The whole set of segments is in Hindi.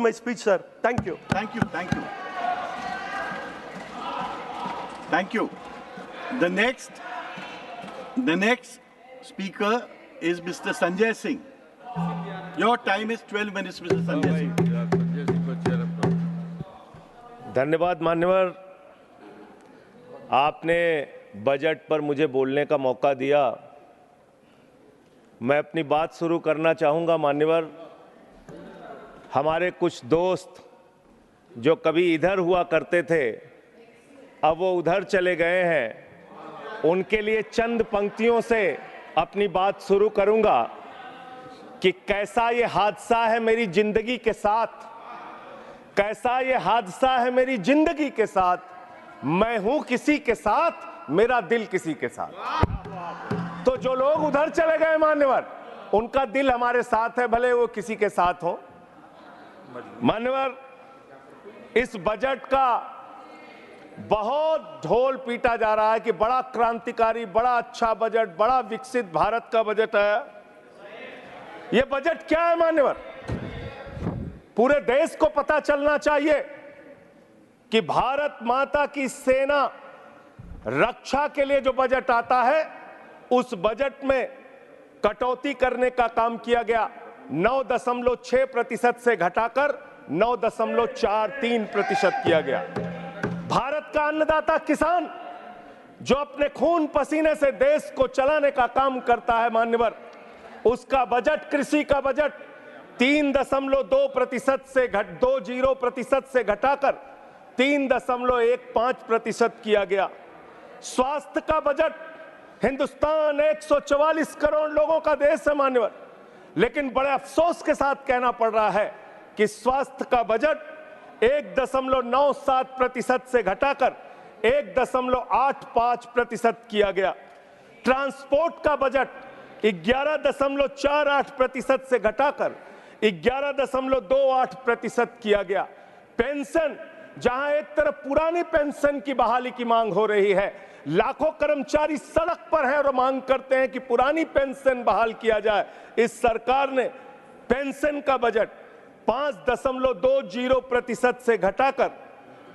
my speech, sir. Thank you. Thank you. Thank you. Thank you. The next speaker is Mr. Sanjay Singh. Your time is 12 minutes, Mr. Sanjay Singh. धन्यवाद मान्यवर, आपने बजट पर मुझे बोलने का मौका दिया। मैं अपनी बात शुरू करना चाहूँगा। मान्यवर, हमारे कुछ दोस्त जो कभी इधर हुआ करते थे, अब वो उधर चले गए हैं। उनके लिए चंद पंक्तियों से अपनी बात शुरू करूँगा कि कैसा ये हादसा है मेरी जिंदगी के साथ, कैसा ये हादसा है मेरी जिंदगी के साथ, मैं हूं किसी के साथ, मेरा दिल किसी के साथ। तो जो लोग उधर चले गए मान्यवर, उनका दिल हमारे साथ है, भले वो किसी के साथ हो। मान्यवर, इस बजट का बहुत ढोल पीटा जा रहा है कि बड़ा क्रांतिकारी, बड़ा अच्छा बजट, बड़ा विकसित भारत का बजट है। ये बजट क्या है मान्यवर? पूरे देश को पता चलना चाहिए कि भारत माता की सेना रक्षा के लिए जो बजट आता है, उस बजट में कटौती करने का काम किया गया। 9.6% से घटाकर 9.43% किया गया। भारत का अन्नदाता किसान जो अपने खून पसीने से देश को चलाने का काम करता है मान्यवर, उसका बजट, कृषि का बजट 3.20% से घटाकर 3.15% किया गया। स्वास्थ्य का बजट, हिंदुस्तान 144 करोड़ लोगों का देश है मान्यवर, लेकिन बड़े अफसोस के साथ कहना पड़ रहा है कि स्वास्थ्य का बजट 1.97% से घटाकर 1.85% किया गया। ट्रांसपोर्ट का बजट 11.48% से घटाकर 11.28% किया गया। पेंशन, जहां एक तरफ पुरानी पेंशन की बहाली की मांग हो रही है, लाखों कर्मचारी सड़क पर हैं और मांग करते हैं कि पुरानी पेंशन बहाल किया जाए, इस सरकार ने पेंशन का बजट 5.20% से घटाकर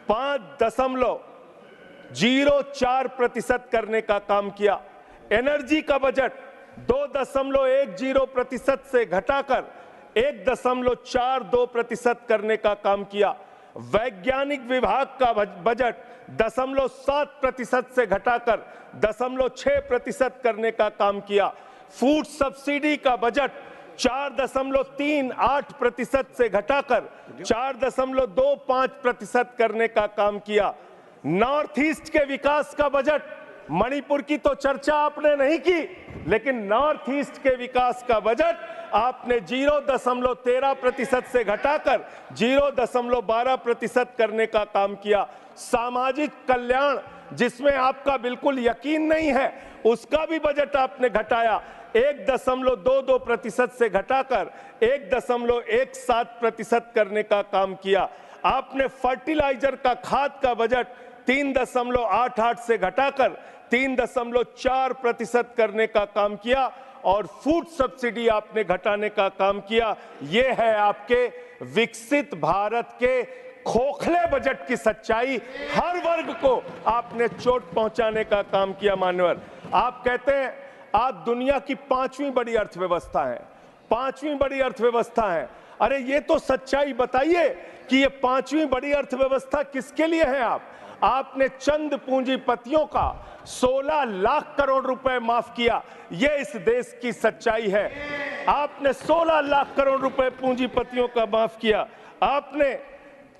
5.04% करने का काम किया। एनर्जी का बजट 2.10% से घटाकर 1.42% करने का काम किया। वैज्ञानिक विभाग का बजट 0.7% से घटाकर 0.6% करने का काम किया। फूड सब्सिडी का बजट 4.38% से घटाकर 4.25% करने का काम किया। नॉर्थ ईस्ट के विकास का बजट, मणिपुर की तो चर्चा आपने नहीं की, लेकिन नॉर्थ ईस्ट के विकास का बजट आपने 0.13% से घटाकर 0.12% करने का काम किया। सामाजिक कल्याण, जिसमें आपका बिल्कुल यकीन नहीं है, उसका भी बजट आपने घटाया। 1.22% से घटाकर 1.17% करने का काम किया। आपने फर्टिलाइजर का, खाद का बजट 3.88 से घटाकर 3.4% करने का काम किया और फूड सब्सिडी आपने घटाने का काम किया। ये है आपके विकसित भारत के खोखले बजट की सच्चाई। हर वर्ग को आपने चोट पहुंचाने का काम किया मान्यवर। आप कहते हैं आप दुनिया की 5वीं बड़ी अर्थव्यवस्था है, 5वीं बड़ी अर्थव्यवस्था है। अरे ये तो सच्चाई बताइए कि ये 5वीं बड़ी अर्थव्यवस्था किसके लिए है? आपने चंद पूंजीपतियों का 16 लाख करोड़ रुपए माफ किया। ये इस देश की सच्चाई है। आपने 16 लाख करोड़ रुपए पूंजीपतियों का माफ किया। आपने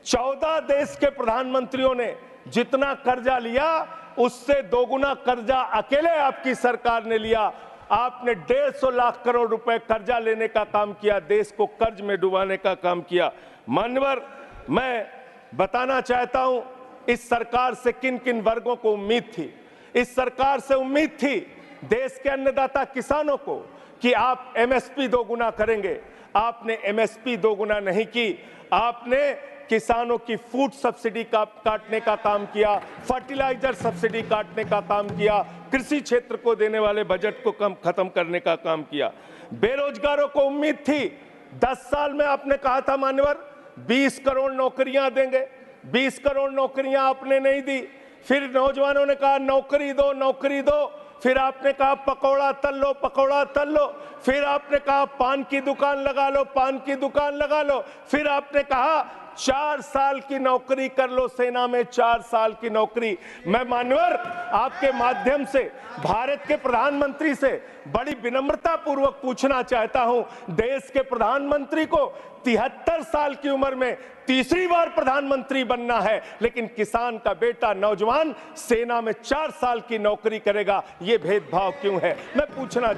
14 देश के प्रधानमंत्रियों ने जितना कर्जा लिया, उससे दोगुना कर्जा अकेले आपकी सरकार ने लिया। आपने 150 लाख करोड़ रुपए कर्जा लेने का काम किया, देश को कर्ज में डुबाने का काम किया। मान्यवर, मैं बताना चाहता हूं इस सरकार से किन किन वर्गों को उम्मीद थी। इस सरकार से उम्मीद थी देश के अन्नदाता किसानों को कि आप एमएसपी दोगुना करेंगे। आपने एमएसपी दोगुना नहीं की, आपने किसानों की फूड सब्सिडी का काटने का काम किया, फर्टिलाइजर सब्सिडी काटने का काम किया, कृषि क्षेत्र को देने वाले बजट को खत्म करने का काम किया। बेरोजगारों को उम्मीद थी, 10 साल में आपने कहा था मान्यवर 20 करोड़ नौकरियां देंगे, 20 करोड़ नौकरियां आपने नहीं दी। फिर नौजवानों ने कहा नौकरी दो, नौकरी दो। फिर आपने कहा पकौड़ा तल लो, पकौड़ा तल लो। फिर आपने कहा पान की दुकान लगा लो, पान की दुकान लगा लो। फिर आपने कहा 4 साल की नौकरी कर लो सेना में, 4 साल की नौकरी। मैं मान्यवर आपके माध्यम से भारत के प्रधानमंत्री से बड़ी विनम्रता पूर्वक पूछना चाहता हूं, देश के प्रधानमंत्री को 73 साल की उम्र में तीसरी बार प्रधानमंत्री बनना है, लेकिन किसान का बेटा नौजवान सेना में 4 साल की नौकरी करेगा, यह भेदभाव क्यों है? मैं पूछना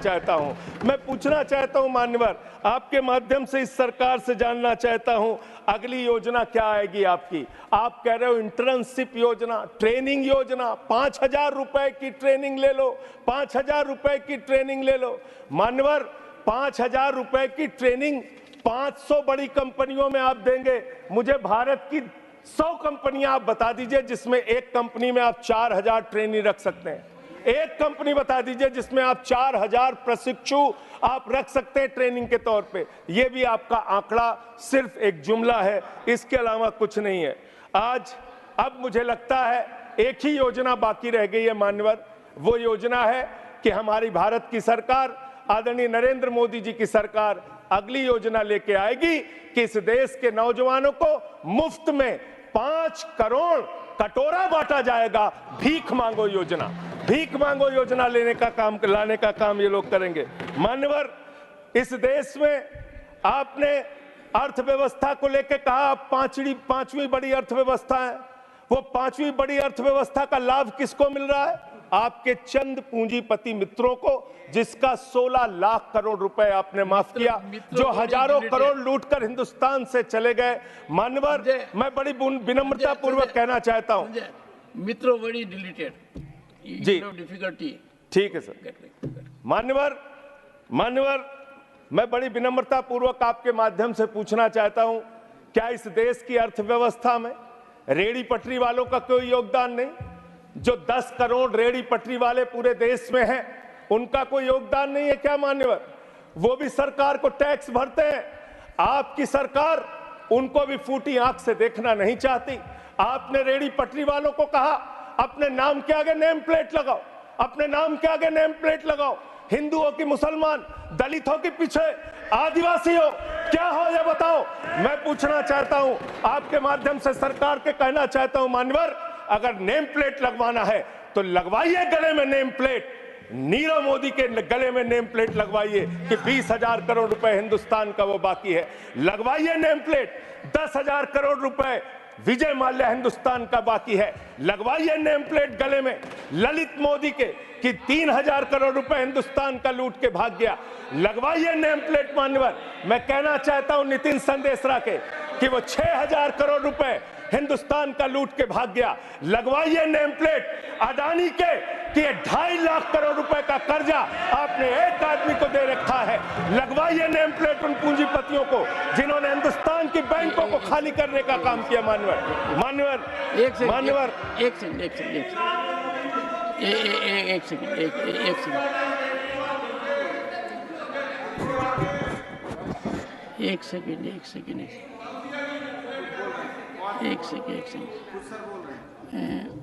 चाहता हूं मान्यवर, आपके माध्यम से इस सरकार से जानना चाहता हूं, अगली योजना क्या आएगी आपकी? आप कह रहे हो इंटर्नशिप योजना, ट्रेनिंग योजना, 5,000 रुपए की ट्रेनिंग ले लो, 5,000 रुपए की ट्रेनिंग ले लो। मान्यवर 5,000 रुपए की ट्रेनिंग 500 बड़ी कंपनियों में आप देंगे। मुझे भारत की 100 कंपनियां आप बता दीजिए जिसमें एक कंपनी में आप 4,000 ट्रेनी रख सकते हैं। एक कंपनी बता दीजिए जिसमें आप 4,000 प्रशिक्षु आप रख सकते हैं ट्रेनिंग के तौर पे। ये भी आपका आंकड़ा सिर्फ एक जुमला है, इसके अलावा कुछ नहीं है। आज अब मुझे लगता है एक ही योजना बाकी रह गई है मान्यवर, वो योजना है कि हमारी भारत की सरकार, आदरणीय नरेंद्र मोदी जी की सरकार अगली योजना लेके आएगी कि इस देश के नौजवानों को मुफ्त में 5 करोड़ कटोरा बांटा जाएगा। भीख मांगो योजना, भीख मांगो योजना लाने का काम ये लोग करेंगे। मान्यवर इस देश में आपने अर्थव्यवस्था को लेकर कहा पांचवी बड़ी अर्थव्यवस्था है। वो 5वीं बड़ी अर्थव्यवस्था का लाभ किसको मिल रहा है? आपके चंद पूंजीपति मित्रों को, जिसका 16 लाख करोड़ रुपए आपने माफ किया, जो हजारों करोड़ लूटकर हिंदुस्तान से चले गए। मान्यवर मैं बड़ी विनम्रता पूर्वक कहना चाहता हूं, मित्रों बड़ी डिलीटेड जी, डिफिकल्टी। ठीक है सर। मान्यवर मैं बड़ी विनम्रता पूर्वक आपके माध्यम से पूछना चाहता हूं, क्या इस देश की अर्थव्यवस्था में रेहड़ी पटरी वालों का कोई योगदान नहीं? जो 10 करोड़ रेहड़ी पटरी वाले पूरे देश में हैं, उनका कोई योगदान नहीं है क्या मान्यवर? वो भी सरकार को टैक्स भरते हैं। आपकी सरकार उनको भी फूटी आंख से देखना नहीं चाहती। आपने रेहड़ी पटरी वालों को कहा अपने नाम के आगे नेम प्लेट लगाओ, अपने नाम के आगे नेम प्लेट लगाओ। हिंदू हो कि मुसलमान, दलित हो कि पीछे, आदिवासी हो, क्या हो ये बताओ। मैं पूछना चाहता हूं आपके माध्यम से सरकार के कहना चाहता हूं मान्यवर, अगर नेम प्लेट लगवाना है तो लगवाइए गले में नेम प्लेट। नीरव मोदी के गले में नेम प्लेट लगवाइए कि 20,000 करोड़ रुपए हिंदुस्तान का वो बाकी है, लगवाइए नेम प्लेट। 10,000 करोड़ रुपए विजय माल्या हिंदुस्तान का बाकी है, लगवाइए नेम प्लेट गले में। ललित मोदी के कि 3,000 करोड़ रुपए हिंदुस्तान का लूट के भाग गया, लगवाइए नेम प्लेट मान्यवर। मैं कहना चाहता हूं नितिन संदेशरा के कि वो 6,000 करोड़ रुपए हिंदुस्तान का लूट के भाग गया, लगवाइए नेम प्लेट। अडानी के कि 2.5 लाख करोड़ रुपए का कर्जा आपने एक आदमी को दे रखा है, लगवाइए नेम प्लेट उन पूंजीपतियों को जिन्होंने हिंदुस्तान की बैंकों को खाली करने का काम किया। मान्यवर एक second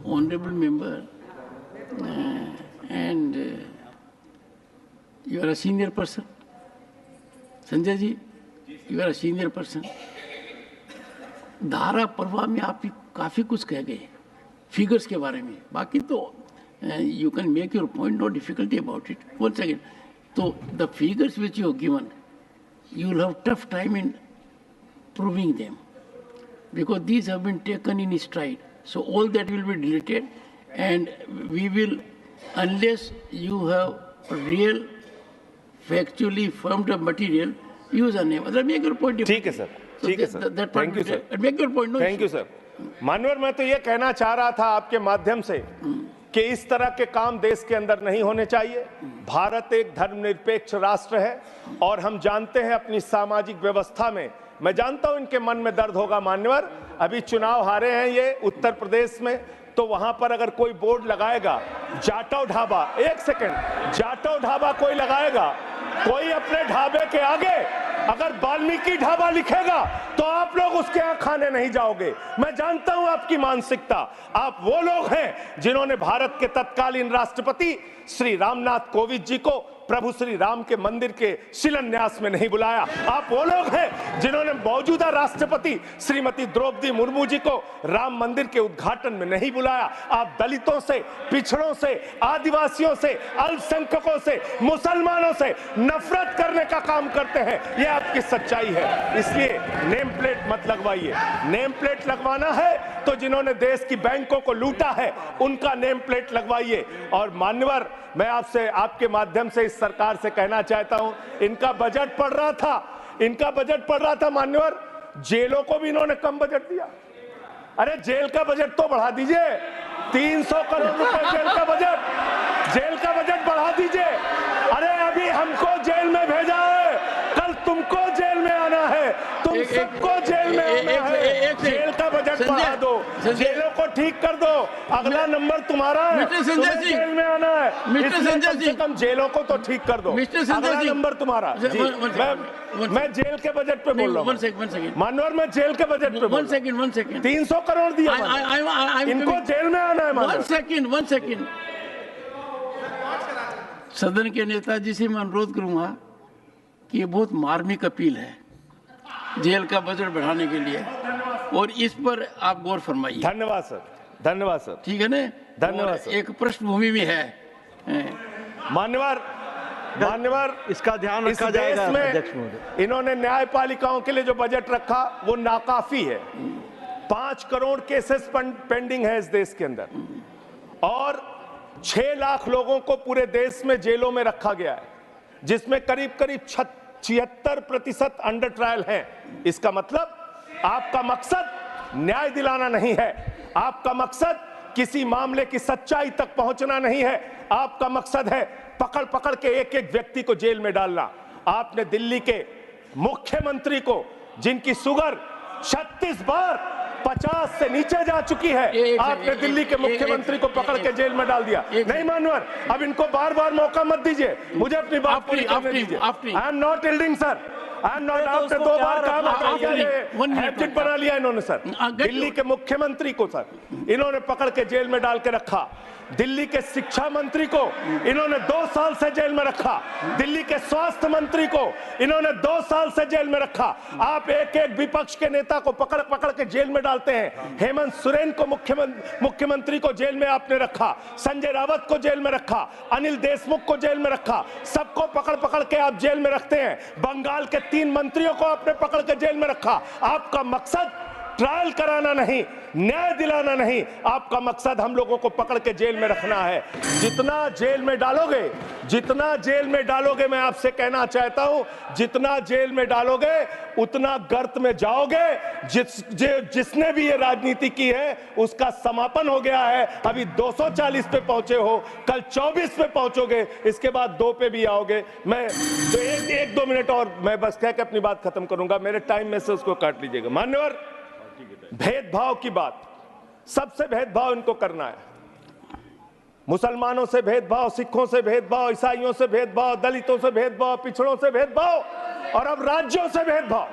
Honorable member, and you are a senior person. Sanjay ji, you are a senior person. धारा प्रवाह में आप काफी कुछ कह गए फिगर्स के बारे में, बाकी तो you can make your point, no difficulty about it. One second. So the figures which you have given, you will have tough time in proving them, because these have been taken in stride. So all that will be deleted, and we will, unless you have real, factually firmed up material, use a name. Make your point. ठीक है सर, ठीक है sir, thank you sir, make your point. Thank you sir. मानवर मैं तो ये कहना चाह रहा था आपके माध्यम से कि इस तरह के काम देश के अंदर नहीं होने चाहिए। भारत एक धर्मनिरपेक्ष राष्ट्र है और हम जानते हैं अपनी सामाजिक व्यवस्था में, मैं जानता हूं इनके मन में दर्द होगा मान्यवर, अभी चुनाव हारे हैं ये उत्तर प्रदेश में, तो वहां पर अगर कोई बोर्ड लगाएगा जाटव ढाबा, एक सेकंड, जाटव ढाबा कोई लगाएगा, कोई अपने ढाबे के आगे अगर वाल्मीकि ढाबा लिखेगा तो आप लोग उसके यहाँ खाने नहीं जाओगे। मैं जानता हूं आपकी मानसिकता। आप वो लोग हैं जिन्होंने भारत के तत्कालीन राष्ट्रपति श्री रामनाथ कोविंद जी को प्रभु श्री राम के मंदिर के शिलान्यास में नहीं बुलाया। आप वो लोग हैं जिन्होंने मौजूदा राष्ट्रपति श्रीमती द्रौपदी मुर्मू जी को राम मंदिर के उद्घाटन में नहीं बुलाया। आप दलितों से, पिछड़ों से, आदिवासियों से, अल्पसंख्यकों से, मुसलमानों से नफरत करने का काम करते हैं। यह आपकी सच्चाई है। इसलिए नेम प्लेट मत लगवाइए। नेम प्लेट लगवाना है तो जिन्होंने देश की बैंकों को लूटा है उनका नेम प्लेट लगवाइए। और मान्यवर, मैं आपसे, आपके माध्यम से इस सरकार से कहना चाहता हूं, इनका बजट पढ़ रहा था मान्यवर, जेलों को भी इन्होंने कम बजट दिया। अरे जेल का बजट तो बढ़ा दीजिए, 300 करोड़ रुपए जेल का बजट बढ़ा दीजिए। अरे अभी हमको जेल में भेजा है, कल तुमको जेल में आना है, तुम सबको जेल में आना है। जेल का बजट बढ़ा दो, जेलों को ठीक कर दो, अगला नंबर तुम्हारा है, तुम्हें जेल में आना है। कम से कम जेलों को तो ठीक कर दो, अगला नंबर तुम्हारा। मैं जेल के बजट पे बोल रहा हूँ मानवर, मैं जेल के बजट पे 300 करोड़ दिया, इनको जेल में आना है। वन सेकेंड सदन के नेताजी से मैं अनुरोध करूंगा कि ये बहुत मार्मिक अपील है जेल का बजट बढ़ाने के लिए, और इस पर आप गौर फरमाइए। धन्यवाद सर। ठीक है ना? धन्यवाद सर। एक पृष्ठभूमि भी है मान्यवर, इसका ध्यान रखा जाएगा। अध्यक्ष महोदय, इन्होंने न्यायपालिकाओं के लिए जो बजट रखा वो नाकाफी है। 5 करोड़ केसेस पेंडिंग है इस देश के अंदर, और 6 लाख लोगों को पूरे देश में जेलों में रखा गया है, जिसमें करीब 76% अंडर ट्रायल हैं। इसका मतलब आपका मकसद न्याय दिलाना नहीं है, आपका मकसद किसी मामले की सच्चाई तक पहुंचना नहीं है, आपका मकसद है पकड़ के एक व्यक्ति को जेल में डालना। आपने दिल्ली के मुख्यमंत्री को, जिनकी शुगर 36 बार 50 से नीचे जा चुकी है, आपने दिल्ली के मुख्यमंत्री को पकड़ के जेल में डाल दिया। नहीं मानवर, अब इनको बार मौका मत दीजिए, मुझे अपनी बात पूरी करने दीजिए। I am not yielding sir, I am not. आपने 2 बार कहा, हैबिट बना लिया इन्होंने सर। दिल्ली के मुख्यमंत्री को सर इन्होंने पकड़ के जेल में डाल के रखा। दिल्ली के शिक्षा मंत्री को इन्होंने 2 साल से जेल में रखा। दिल्ली के स्वास्थ्य मंत्री को इन्होंने 2 साल से जेल में रखा। आप एक विपक्ष के नेता को पकड़ के जेल में डालते हैं। हेमंत सोरेन को मुख्यमंत्री को जेल में आपने रखा, संजय रावत को जेल में रखा, अनिल देशमुख को जेल में रखा, सबको पकड़ के आप जेल में रखते हैं। बंगाल के 3 मंत्रियों को आपने पकड़ के जेल में रखा। आपका मकसद ट्रायल कराना नहीं, न्याय दिलाना नहीं, आपका मकसद हम लोगों को पकड़ के जेल में रखना है। जितना जेल में डालोगे, मैं आपसे कहना चाहता हूं, जितना जेल में डालोगे उतना गर्त में जाओगे। जिसने भी ये राजनीति की है उसका समापन हो गया है। अभी 240 पे पहुंचे हो, कल 24 पे पहुंचोगे, इसके बाद 2 पे भी आओगे। मैं तो 1-2 मिनट और मैं बस कह के अपनी बात खत्म करूंगा, मेरे टाइम में से उसको काट लीजिएगा। मान्यवर, भेदभाव की बात, सबसे भेदभाव इनको करना है। मुसलमानों से भेदभाव, सिखों से भेदभाव, ईसाइयों से भेदभाव, दलितों से भेदभाव, पिछड़ों से भेदभाव, और अब राज्यों से भेदभाव,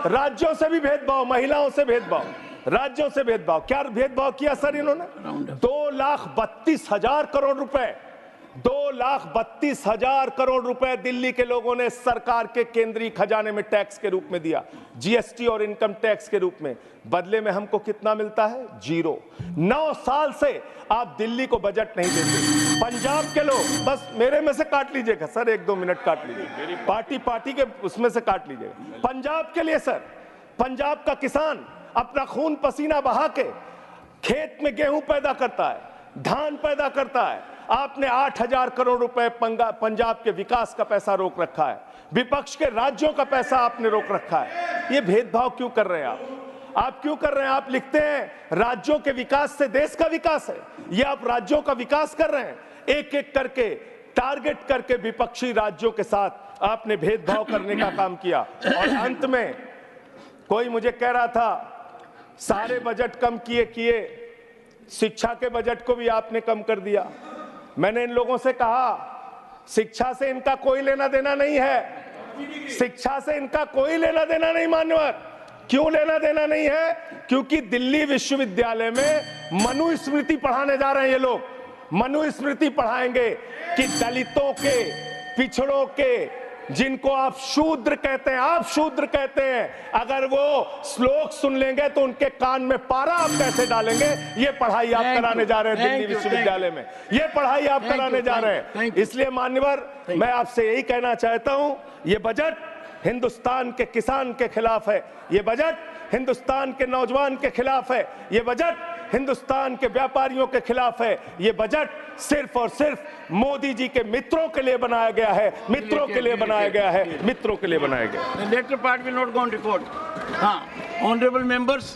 राज्यों से भी भेदभाव, महिलाओं से भेदभाव, राज्यों से भेदभाव। क्या भेदभाव किया सर इन्होंने? 2,32,000 करोड़ रुपए, 2,32,000 करोड़ रुपए दिल्ली के लोगों ने सरकार के केंद्रीय खजाने में टैक्स के रूप में दिया, जीएसटी और इनकम टैक्स के रूप में। बदले में हमको कितना मिलता है? 0। 9 साल से आप दिल्ली को बजट नहीं देते। पंजाब के लोग, बस मेरे में से काट लीजिएगा सर, 1-2 मिनट काट लीजिए, पार्टी के उसमें से काट लीजिएगा। पंजाब के लिए सर, पंजाब का किसान अपना खून पसीना बहा के खेत में गेहूं पैदा करता है, धान पैदा करता है। आपने 8,000 करोड़ रुपए पंजाब के विकास का पैसा रोक रखा है, विपक्ष के राज्यों का पैसा आपने रोक रखा है। ये भेदभाव क्यों कर रहे हैं आप क्यों कर रहे हैं? आप लिखते हैं राज्यों के विकास से देश का विकास है, ये आप राज्यों का विकास कर रहे हैं। एक करके टारगेट करके विपक्षी राज्यों के साथ आपने भेदभाव करने का काम किया। और अंत में कोई मुझे कह रहा था सारे बजट कम किए, शिक्षा के बजट को भी आपने कम कर दिया। मैंने इन लोगों से कहा शिक्षा से इनका कोई लेना देना नहीं है, शिक्षा से इनका कोई लेना देना नहीं मान्यवर। क्यों लेना देना नहीं है? क्योंकि दिल्ली विश्वविद्यालय में मनुस्मृति पढ़ाने जा रहे हैं ये लोग। मनुस्मृति पढ़ाएंगे कि दलितों के, पिछड़ों के, जिनको आप शूद्र कहते हैं, आप शूद्र कहते हैं, अगर वो श्लोक सुन लेंगे तो उनके कान में पारा आप कैसे डालेंगे? ये पढ़ाई आप कराने जा रहे हैं दिल्ली विश्वविद्यालय में। ये पढ़ाई आप कराने जा रहे हैं। इसलिए मान्यवर, मैं आपसे यही कहना चाहता हूं, ये बजट हिंदुस्तान के किसान के खिलाफ है, ये बजट हिंदुस्तान के नौजवान के खिलाफ है, ये बजट हिंदुस्तान के व्यापारियों के खिलाफ है। ये बजट सिर्फ और सिर्फ मोदी जी के मित्रों के लिए बनाया गया है, मित्रों के लिए बनाया गया है, मित्रों के लिए बनाया गया है। The later part will not go on record. हाँ, honorable members.